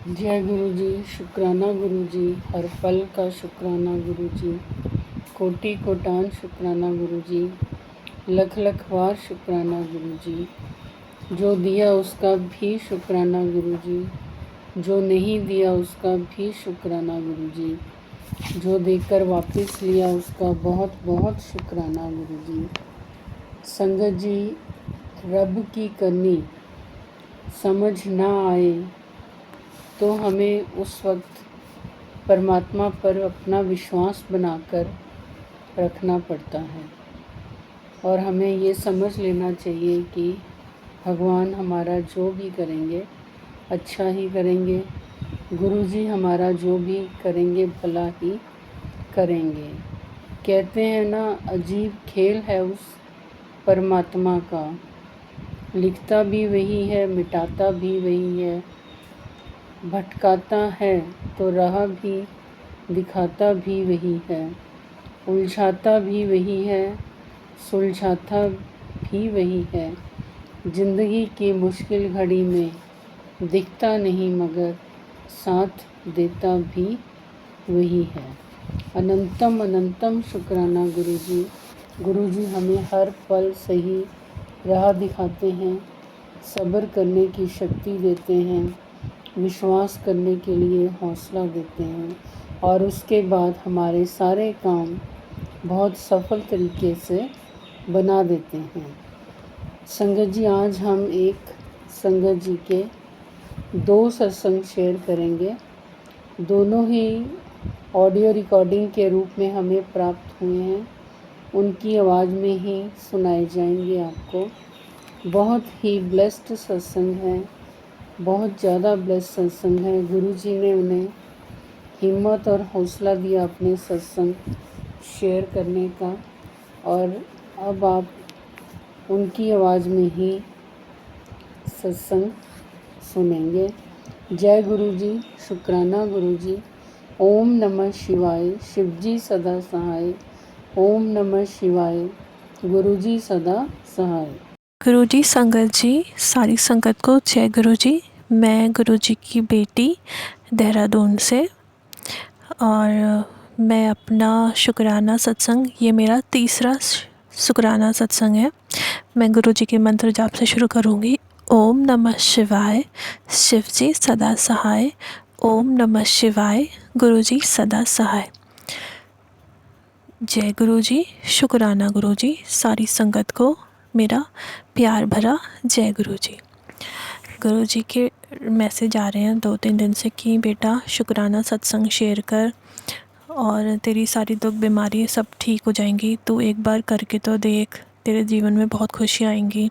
जय गुरु जी। शुक्राना गुरु जी। हर पल का शुक्राना गुरु जी। कोटि कोटान शुक्राना गुरु जी। लख लख बार शुक्राना गुरु जी। जो दिया उसका भी शुक्राना गुरु जी। जो नहीं दिया उसका भी शुक्राना गुरु जी। जो देकर वापस लिया उसका बहुत बहुत शुक्राना गुरु जी। संगत जी, रब की करनी समझ ना आए तो हमें उस वक्त परमात्मा पर अपना विश्वास बनाकर रखना पड़ता है और हमें ये समझ लेना चाहिए कि भगवान हमारा जो भी करेंगे अच्छा ही करेंगे। गुरु जी हमारा जो भी करेंगे भला ही करेंगे। कहते हैं ना, अजीब खेल है उस परमात्मा का, लिखता भी वही है मिटाता भी वही है, भटकाता है तो राह भी दिखाता भी वही है, उलझाता भी वही है सुलझाता भी वही है। जिंदगी की मुश्किल घड़ी में दिखता नहीं मगर साथ देता भी वही है। अनंतम अनंतम शुक्राना गुरु जी। गुरु जी हमें हर पल सही राह दिखाते हैं, सब्र करने की शक्ति देते हैं, विश्वास करने के लिए हौसला देते हैं और उसके बाद हमारे सारे काम बहुत सफल तरीके से बना देते हैं। संगत जी, आज हम एक संगत जी के 2 सत्संग शेयर करेंगे। दोनों ही ऑडियो रिकॉर्डिंग के रूप में हमें प्राप्त हुए हैं, उनकी आवाज़ में ही सुनाए जाएंगे आपको। बहुत ही ब्लेस्ड सत्संग है, बहुत ज़्यादा ब्लेस्ड सत्संग है। गुरु जी ने उन्हें हिम्मत और हौसला दिया अपने सत्संग शेयर करने का और अब आप उनकी आवाज़ में ही सत्संग सुनेंगे। जय गुरु जी। शुक्राना गुरु जी। ओम नमः शिवाय। शिव जी सदा सहाय। ओम नमः शिवाय। गुरु जी सदा सहाय। गुरु जी, संगत जी, सारी संगत को जय गुरु जी। मैं गुरु जी की बेटी देहरादून से, और मैं अपना शुक्राना सत्संग, ये मेरा तीसरा शुक्राना सत्संग है। मैं गुरु जी के मंत्र जाप से शुरू करूँगी। ओम नमः शिवाय। शिव जी सदा सहाय। ओम नमः शिवाय। गुरु जी सदा सहाय। जय गुरु जी। शुक्राना गुरु जी। सारी संगत को मेरा प्यार भरा जय गुरु जी। गुरु जी के मैसेज आ रहे हैं 2-3 दिन से कि बेटा शुक्राना सत्संग शेयर कर और तेरी सारी दुख बीमारी सब ठीक हो जाएंगी, तू एक बार करके तो देख, तेरे जीवन में बहुत खुशी आएंगी।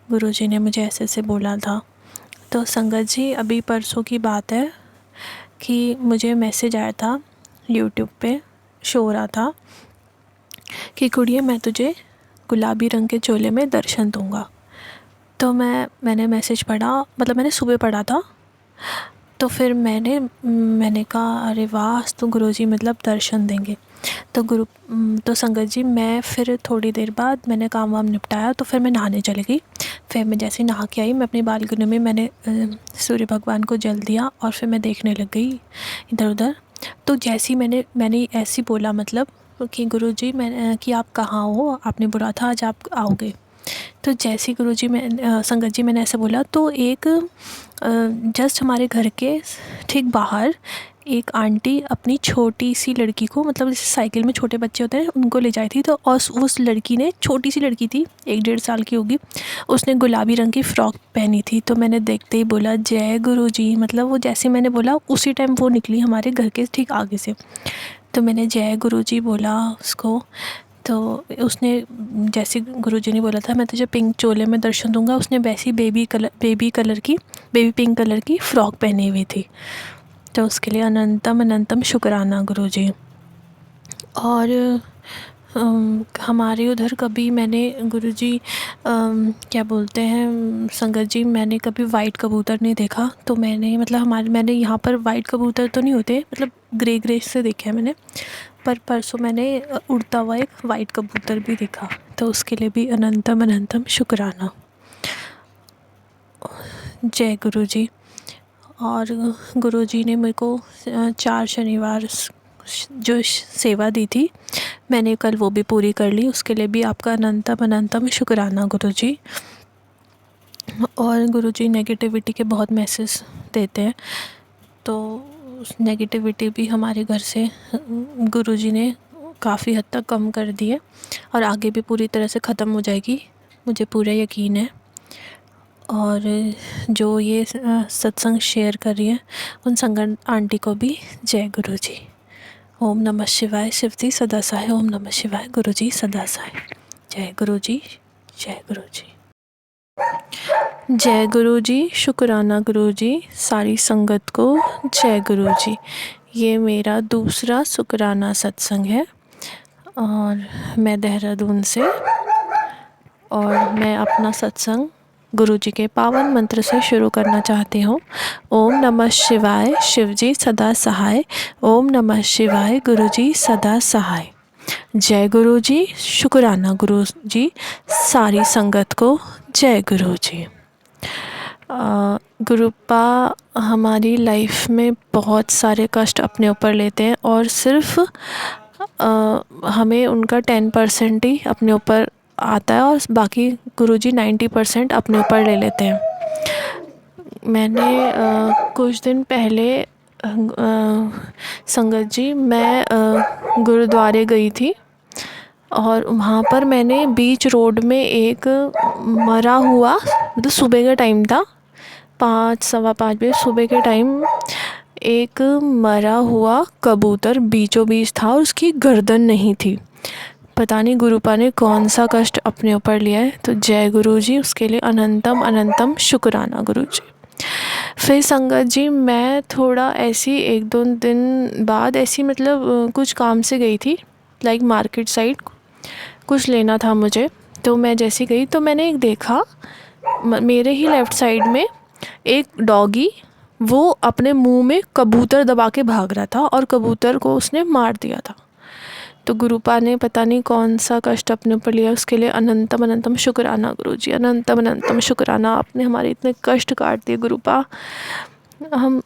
गुरु जी ने मुझे ऐसे ऐसे बोला था। तो संगत जी, अभी परसों की बात है कि मुझे मैसेज आया था, यूट्यूब पे शो हो रहा था कि कुड़िए मैं तुझे गुलाबी रंग के चोले में दर्शन दूंगा। तो मैंने मैसेज पढ़ा, मतलब मैंने सुबह पढ़ा था। तो फिर मैंने कहा अरे वाह, तो गुरुजी मतलब दर्शन देंगे। तो संगत जी, मैं फिर थोड़ी देर बाद मैंने काम वाम निपटाया तो फिर मैं नहाने चली गई। फिर मैं जैसे नहा के आई, मैं अपनी बालकनी में मैंने सूर्य भगवान को जल दिया और फिर मैं देखने लग गई इधर उधर। तो जैसे ही मैंने ऐसे बोला, मतलब कि गुरुजी मैं कि आप कहाँ हो, आपने बोला था आज आप आओगे। तो जैसे गुरुजी मैं संगत जी मैंने ऐसे बोला तो एक जस्ट हमारे घर के ठीक बाहर एक आंटी अपनी छोटी सी लड़की को, मतलब जैसे साइकिल में छोटे बच्चे होते हैं उनको ले जाई थी, तो और उस लड़की ने, छोटी सी लड़की थी 1-1.5 साल की होगी, उसने गुलाबी रंग की फ़्रॉक पहनी थी। तो मैंने देखते ही बोला जय गुरु जी, मतलब वो जैसे मैंने बोला उसी टाइम वो निकली हमारे घर के ठीक आगे से। तो मैंने जय गुरु जी बोला उसको। तो उसने जैसे गुरुजी ने बोला था मैं तुझे पिंक चोले में दर्शन दूंगा, उसने वैसी बेबी पिंक कलर की फ़्रॉक पहनी हुई थी। तो उसके लिए अनंतम अनंतम शुक्राना गुरुजी। और हमारे उधर कभी मैंने गुरुजी क्या बोलते हैं संगत जी, मैंने कभी वाइट कबूतर नहीं देखा। तो मैंने यहाँ पर वाइट कबूतर तो नहीं होते, मतलब ग्रे से देखे हैं मैंने, पर परसों मैंने उड़ता हुआ एक वाइट कबूतर भी देखा। तो उसके लिए भी अनंतम अनंतम शुक्राना। जय गुरु जी। और गुरुजी ने मेरे को 4 शनिवार जो सेवा दी थी, मैंने कल वो भी पूरी कर ली। उसके लिए भी आपका अनंतम अनंतम शुक्राना गुरुजी। और गुरुजी नेगेटिविटी के बहुत मैसेज देते हैं, तो उस नेगेटिविटी भी हमारे घर से गुरुजी ने काफ़ी हद तक कम कर दी है और आगे भी पूरी तरह से ख़त्म हो जाएगी, मुझे पूरा यकीन है। और जो ये सत्संग शेयर कर रही है उन संगत आंटी को भी जय गुरुजी। ओम नमः शिवाय। शिवजी सदा सहाय। ओम नमः शिवाय। गुरुजी सदा सहाय। जय गुरुजी। जय गुरुजी। जय गुरुजी। शुक्राना गुरुजी। सारी संगत को जय गुरुजी। ये मेरा दूसरा शुक्राना सत्संग है और मैं देहरादून से, और मैं अपना सत्संग गुरुजी के पावन मंत्र से शुरू करना चाहती हूँ। ओम नमः शिवाय। शिवजी सदा सहाय। ओम नमः शिवाय। गुरुजी सदा सहाय। जय गुरुजी। शुक्राना गुरुजी। सारी संगत को जय गुरुजी। गुरुपा हमारी लाइफ में बहुत सारे कष्ट अपने ऊपर लेते हैं और सिर्फ हमें उनका 10% ही अपने ऊपर आता है और बाकी गुरुजी 90% अपने ऊपर ले लेते हैं। मैंने कुछ दिन पहले संगत जी मैं गुरुद्वारे गई थी और वहाँ पर मैंने बीच रोड में एक मरा हुआ, मतलब सुबह का टाइम था, 5 सवा 5 बजे सुबह के टाइम एक मरा हुआ कबूतर बीचों बीच था और उसकी गर्दन नहीं थी। पता नहीं गुरुपा ने कौन सा कष्ट अपने ऊपर लिया है, तो जय गुरुजी, उसके लिए अनंतम अनंतम शुक्राना गुरुजी। फिर संगत जी मैं थोड़ा ऐसी 1-2 दिन बाद ऐसी मतलब कुछ काम से गई थी, लाइक मार्केट साइड कुछ लेना था मुझे, तो मैं जैसी गई तो मैंने एक देखा मेरे ही लेफ़्ट साइड में एक डॉगी, वो अपने मुंह में कबूतर दबा के भाग रहा था और कबूतर को उसने मार दिया था। तो गुरुपा ने पता नहीं कौन सा कष्ट अपने ऊपर लिया, उसके लिए अनंतम अनंतम शुक्राना गुरुजी। अनंतम अनंतम शुक्राना, आपने हमारे इतने कष्ट काट दिए गुरुपा, हम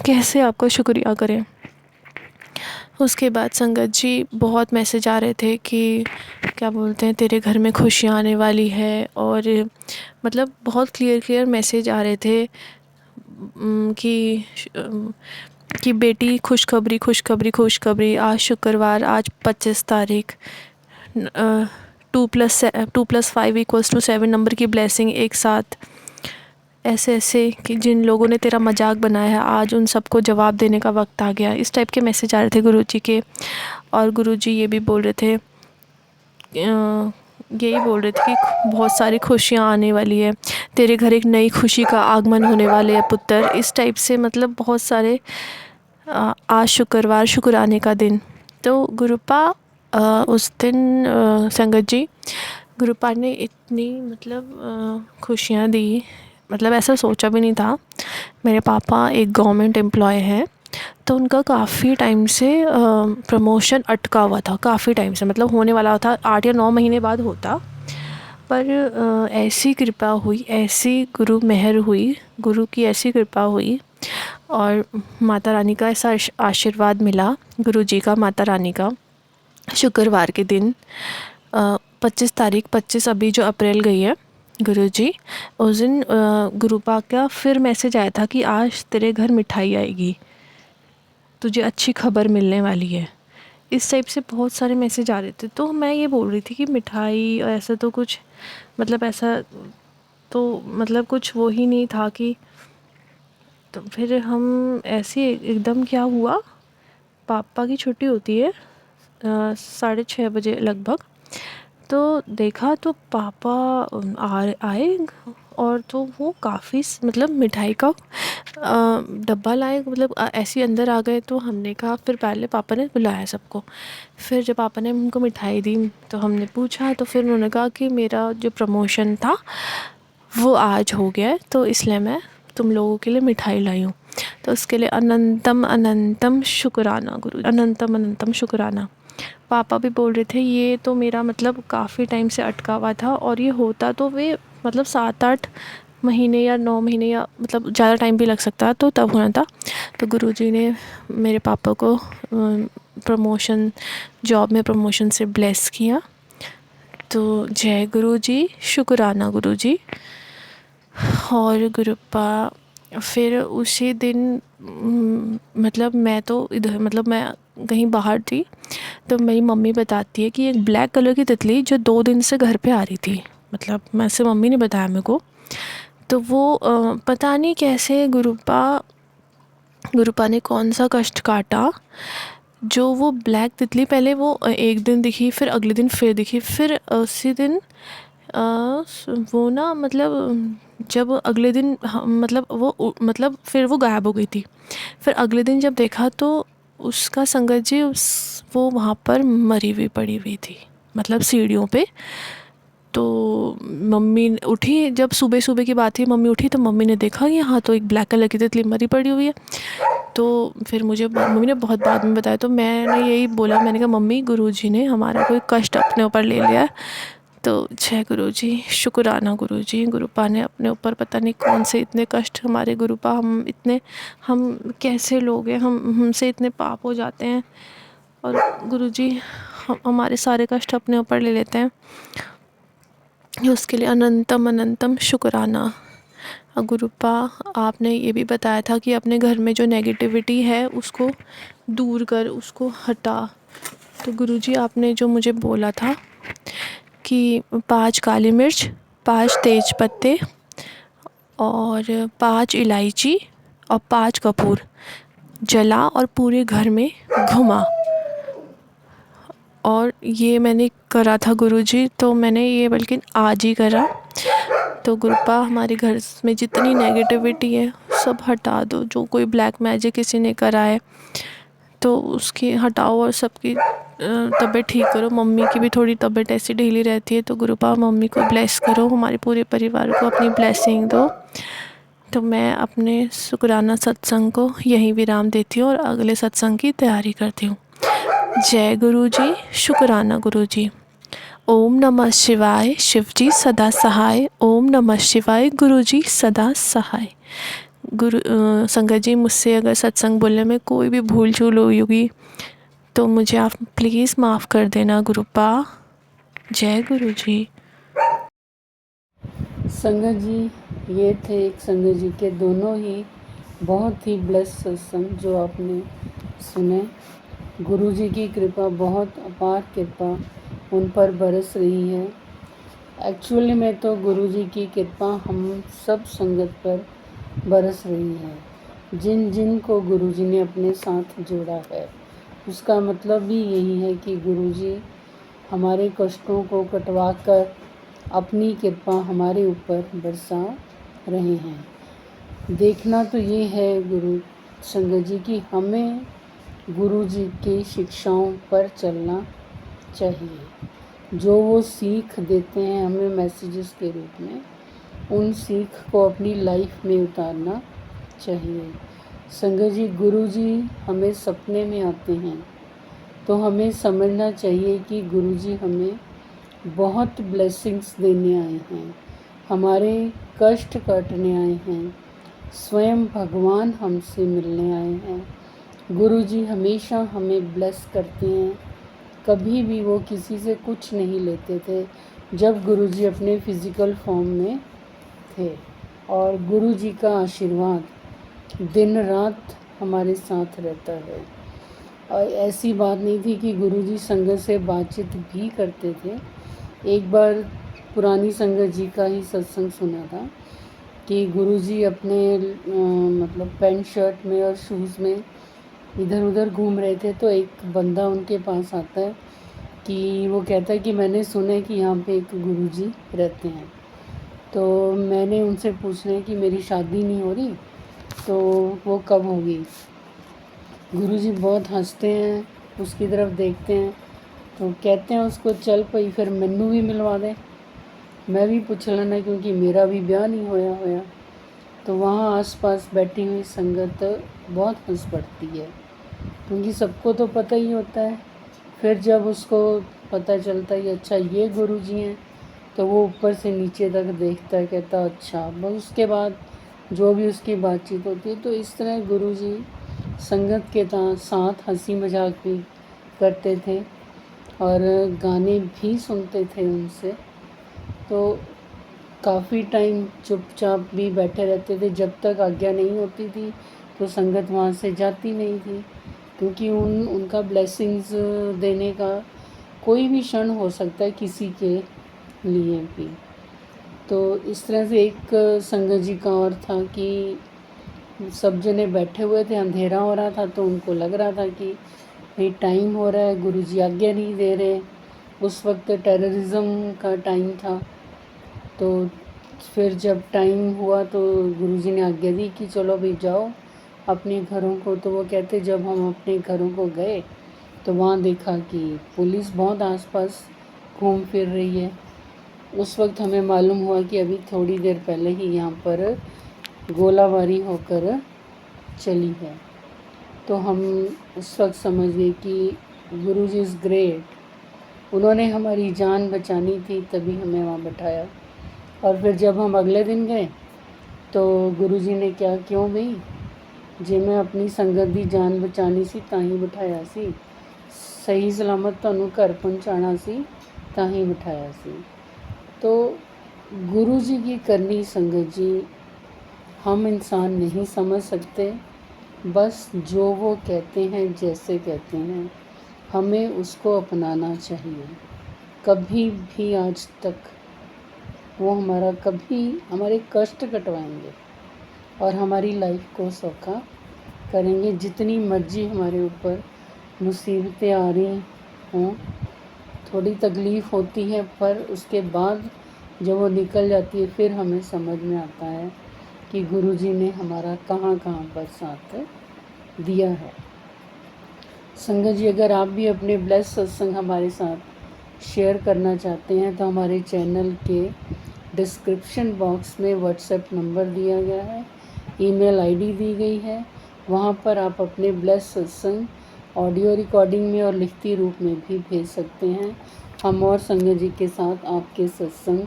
कैसे आपका शुक्रिया करें। उसके बाद संगत जी बहुत मैसेज आ रहे थे कि क्या बोलते हैं, तेरे घर में खुशियाँ आने वाली है, और मतलब बहुत क्लियर मैसेज आ रहे थे कि बेटी खुशखबरी, आज शुक्रवार, आज 25 तारीख, 2+5 = 7 नंबर की ब्लेसिंग एक साथ, ऐसे कि जिन लोगों ने तेरा मजाक बनाया है आज उन सबको जवाब देने का वक्त आ गया। इस टाइप के मैसेज आ रहे थे गुरुजी के। और गुरुजी ये भी बोल रहे थे, यही बोल रहे थे कि बहुत सारी खुशियाँ आने वाली है, तेरे घर एक नई खुशी का आगमन होने वाले है पुत्र। इस टाइप से मतलब बहुत सारे, आज शुक्रवार, शुक्राने का दिन। तो गुरुपा उस दिन संगत जी गुरुपा ने इतनी मतलब खुशियाँ दी, मतलब ऐसा सोचा भी नहीं था। मेरे पापा एक गवर्नमेंट एम्प्लॉय हैं, तो उनका काफ़ी टाइम से प्रमोशन अटका हुआ था, काफ़ी टाइम से, मतलब होने वाला था 8 या 9 महीने बाद होता, पर ऐसी कृपा हुई, ऐसी गुरु मेहर हुई, गुरु की ऐसी कृपा हुई और माता रानी का ऐसा आशीर्वाद मिला, गुरुजी का, माता रानी का। शुक्रवार के दिन 25 तारीख, 25 अभी जो अप्रैल गई है गुरुजी, उस दिन गुरुपा का फिर मैसेज आया था कि आज तेरे घर मिठाई आएगी, तुझे अच्छी खबर मिलने वाली है। इस टाइप से बहुत सारे मैसेज आ रहे थे। तो मैं ये बोल रही थी कि मिठाई और ऐसा तो कुछ, मतलब ऐसा तो मतलब कुछ वो ही नहीं था कि, तो फिर हम ऐसे एकदम क्या हुआ, पापा की छुट्टी होती है 6:30 बजे लगभग, तो देखा तो पापा आए और तो वो काफ़ी मतलब मिठाई का डब्बा लाए, मतलब ऐसे अंदर आ गए। तो हमने कहा, फिर पहले पापा ने बुलाया सबको, फिर जब पापा ने उनको मिठाई दी तो हमने पूछा, तो फिर उन्होंने कहा कि मेरा जो प्रमोशन था वो आज हो गया है, तो इसलिए मैं तुम लोगों के लिए मिठाई लाई हूँ। तो उसके लिए अनंतम अनंतम शुक्राना गुरु, अनंतम अनंतम शुक्राना। पापा भी बोल रहे थे ये तो मेरा मतलब काफ़ी टाइम से अटका हुआ था, और ये होता तो वे मतलब 7-8 महीने या 9 महीने या मतलब ज़्यादा टाइम भी लग सकता है, तो तब होना था। तो गुरुजी ने मेरे पापा को प्रमोशन, जॉब में प्रमोशन से ब्लेस किया। तो जय गुरु जी, शुक्राना गुरु जी। और गुरुपा फिर उसी दिन मतलब मैं तो इधर, मतलब मैं कहीं बाहर थी, तो मेरी मम्मी बताती है कि एक ब्लैक कलर की तितली जो 2 दिन से घर पे आ रही थी, मतलब मैं से मम्मी ने बताया मेरे को। तो वो पता नहीं कैसे गुरुपा ने कौन सा कष्ट काटा, जो वो ब्लैक तितली पहले वो एक दिन दिखी, फिर अगले दिन फिर दिखी, फिर उसी दिन वो ना मतलब जब अगले दिन मतलब मतलब फिर वो गायब हो गई थी। फिर अगले दिन जब देखा तो उसका संगत जी वो वहाँ पर मरी हुई पड़ी हुई थी, मतलब सीढ़ियों पे। तो मम्मी उठी, जब सुबह सुबह की बात थी, मम्मी उठी तो मम्मी ने देखा कि हाँ, तो एक ब्लैक कलर की तितली मरी पड़ी हुई है। तो फिर मुझे मम्मी ने बहुत बाद में बताया, तो मैंने यही बोला, मैंने कहा मम्मी, गुरुजी ने हमारा कोई कष्ट अपने ऊपर ले लिया है। तो जय गुरुजी, शुक्राना गुरुजी। गुरुपा ने अपने ऊपर पता नहीं कौन से इतने कष्ट, हमारे गुरुपा, हम कैसे लोग हैं, हमसे इतने पाप हो जाते हैं, और गुरुजी हमारे सारे कष्ट अपने ऊपर ले लेते हैं। उसके लिए अनंतम अनंतम शुक्राना। गुरुपा, आपने ये भी बताया था कि अपने घर में जो नेगेटिविटी है उसको दूर कर, उसको हटा। तो गुरुजी आपने जो मुझे बोला था कि 5 काली मिर्च, 5 तेज पत्ते और 5 इलायची और 5 कपूर जला और पूरे घर में घुमा, और ये मैंने करा था गुरुजी। तो मैंने ये बल्कि आज ही करा। तो गुरुपा, हमारे घर में जितनी नेगेटिविटी है सब हटा दो, जो कोई ब्लैक मैजिक किसी ने करा है तो उसकी हटाओ, और सबकी तबीयत ठीक करो। मम्मी की भी थोड़ी तबीयत ऐसी ढीली रहती है, तो गुरुपा मम्मी को ब्लेस करो, हमारे पूरे परिवार को अपनी ब्लेसिंग दो। तो मैं अपने शुक्राना सत्संग को यहीं विराम देती हूँ और अगले सत्संग की तैयारी करती हूँ। जय गुरु जी, शुक्राना गुरु जी। ओम नमः शिवाय, शिव जी सदा सहाय। ओम नमः शिवाय, गुरु जी सदा सहाय। संगत जी, मुझसे अगर सत्संग बोलने में कोई भी भूल चूल हुई होगी तो मुझे आप प्लीज़ माफ़ कर देना गुरुपा। जय गुरु जी। संगत जी, ये थे एक संगत जी के दोनों ही बहुत ही ब्लेस सत्संग जो आपने सुने। गुरु जी की कृपा, बहुत अपार कृपा उन पर बरस रही है। एक्चुअली में तो गुरु जी की कृपा हम सब संगत पर बरस रही है। जिन जिन को गुरु जी ने अपने साथ जोड़ा है, उसका मतलब भी यही है कि गुरु जी हमारे कष्टों को कटवा कर अपनी कृपा हमारे ऊपर बरसा रहे हैं। देखना तो ये है गुरु संगत जी कि हमें गुरु जी की शिक्षाओं पर चलना चाहिए। जो वो सीख देते हैं हमें मैसेजेस के रूप में, उन सीख को अपनी लाइफ में उतारना चाहिए। संगत जी, गुरु जी हमें सपने में आते हैं तो हमें समझना चाहिए कि गुरु जी हमें बहुत ब्लेसिंग्स देने आए हैं, हमारे कष्ट काटने आए हैं, स्वयं भगवान हमसे मिलने आए हैं। गुरु जी हमेशा हमें ब्लेस करते हैं। कभी भी वो किसी से कुछ नहीं लेते थे जब गुरु जी अपने फिज़िकल फॉर्म में थे, और गुरु जी का आशीर्वाद दिन रात हमारे साथ रहता है। और ऐसी बात नहीं थी कि गुरु जी संगत से बातचीत भी करते थे। एक बार पुरानी संगत जी का ही सत्संग सुना था कि गुरुजी अपने मतलब पैंट शर्ट में और शूज़ में इधर उधर घूम रहे थे, तो एक बंदा उनके पास आता है कि वो कहता है कि मैंने सुना है कि यहाँ पे एक गुरुजी रहते हैं। तो मैंने उनसे पूछना है कि मेरी शादी नहीं हो रही, तो वो कब होगी। गुरुजी बहुत हंसते हैं, उसकी तरफ देखते हैं, तो कहते हैं उसको चल पई फिर मैनू भी मिलवा दे, मैं भी पूछ लेना क्योंकि मेरा भी ब्याह नहीं होया। तो वहाँ आसपास बैठी हुई संगत बहुत हंस पड़ती है, क्योंकि सबको तो पता ही होता है। फिर जब उसको पता चलता है कि अच्छा ये गुरुजी हैं, तो वो ऊपर से नीचे तक देखता है, कहता अच्छा। बस उसके बाद जो भी उसकी बातचीत होती है, तो इस तरह गुरुजी संगत के साथ हंसी मजाक भी करते थे और गाने भी सुनते थे उनसे। तो काफ़ी टाइम चुपचाप भी बैठे रहते थे, जब तक आज्ञा नहीं होती थी तो संगत वहाँ से जाती नहीं थी, क्योंकि उनका ब्लेसिंग्स देने का कोई भी क्षण हो सकता है किसी के लिए भी। तो इस तरह से एक संगत जी का और था कि सब जने बैठे हुए थे, अंधेरा हो रहा था, तो उनको लग रहा था कि भाई टाइम हो रहा है, गुरुजी आज्ञा नहीं दे रहे। उस वक्त टेररिज्म का टाइम था। तो फिर जब टाइम हुआ तो गुरुजी ने आज्ञा दी कि चलो भाई जाओ अपने घरों को। तो वो कहते जब हम अपने घरों को गए तो वहाँ देखा कि पुलिस बहुत आसपास घूम फिर रही है। उस वक्त हमें मालूम हुआ कि अभी थोड़ी देर पहले ही यहाँ पर गोलाबारी होकर चली है। तो हम उस वक्त समझ गए कि गुरुजी इज़ ग्रेट। उन्होंने हमारी जान बचानी थी, तभी हमें वहाँ बैठाया। और फिर जब हम अगले दिन गए तो गुरुजी ने क्या, क्यों भाई जे मैं अपनी संगत दी जान बचानी सी ਤਾਂ ਹੀ ਬਿਠਾਇਆ ਸੀ, सही सलामत ਤੁਹਾਨੂੰ घर पहुँचाना सी ਤਾਂ ही बिठाया सी। तो गुरु जी की करनी संगत जी हम इंसान नहीं समझ सकते, बस जो वो कहते हैं जैसे कहते हैं हमें उसको अपनाना चाहिए। कभी भी आज तक वो कभी हमारे कष्ट कटवाएंगे और हमारी लाइफ को सौखा करेंगे। जितनी मर्जी हमारे ऊपर मुसीबतें आ रही हों, थोड़ी तकलीफ़ होती है, पर उसके बाद जब वो निकल जाती है फिर हमें समझ में आता है कि गुरुजी ने हमारा कहाँ कहाँ पर साथ दिया है। संगत जी, अगर आप भी अपने ब्लेस सत्संग हमारे साथ शेयर करना चाहते हैं तो हमारे चैनल के डिस्क्रिप्शन बॉक्स में व्हाट्सएप नंबर दिया गया है, ईमेल आईडी दी गई है। वहाँ पर आप अपने ब्लेस सत्संग ऑडियो रिकॉर्डिंग में और लिखती रूप में भी भेज सकते हैं। हम और संगत जी के साथ आपके सत्संग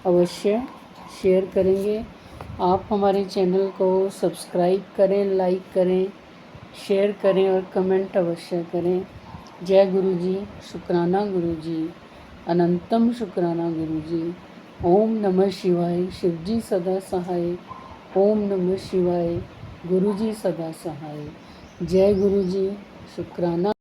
अवश्य शेयर करेंगे। आप हमारे चैनल को सब्सक्राइब करें, लाइक करें, शेयर करें और कमेंट अवश्य करें। जय गुरु जी, शुक्राना गुरु जी, अनंतम शुक्राना गुरु जी। ओम नमः शिवाय, शिवजी सदा सहाय। ओम नमः शिवाय, गुरु जी सदा सहाय। जय गुरु जी, शुक्राना।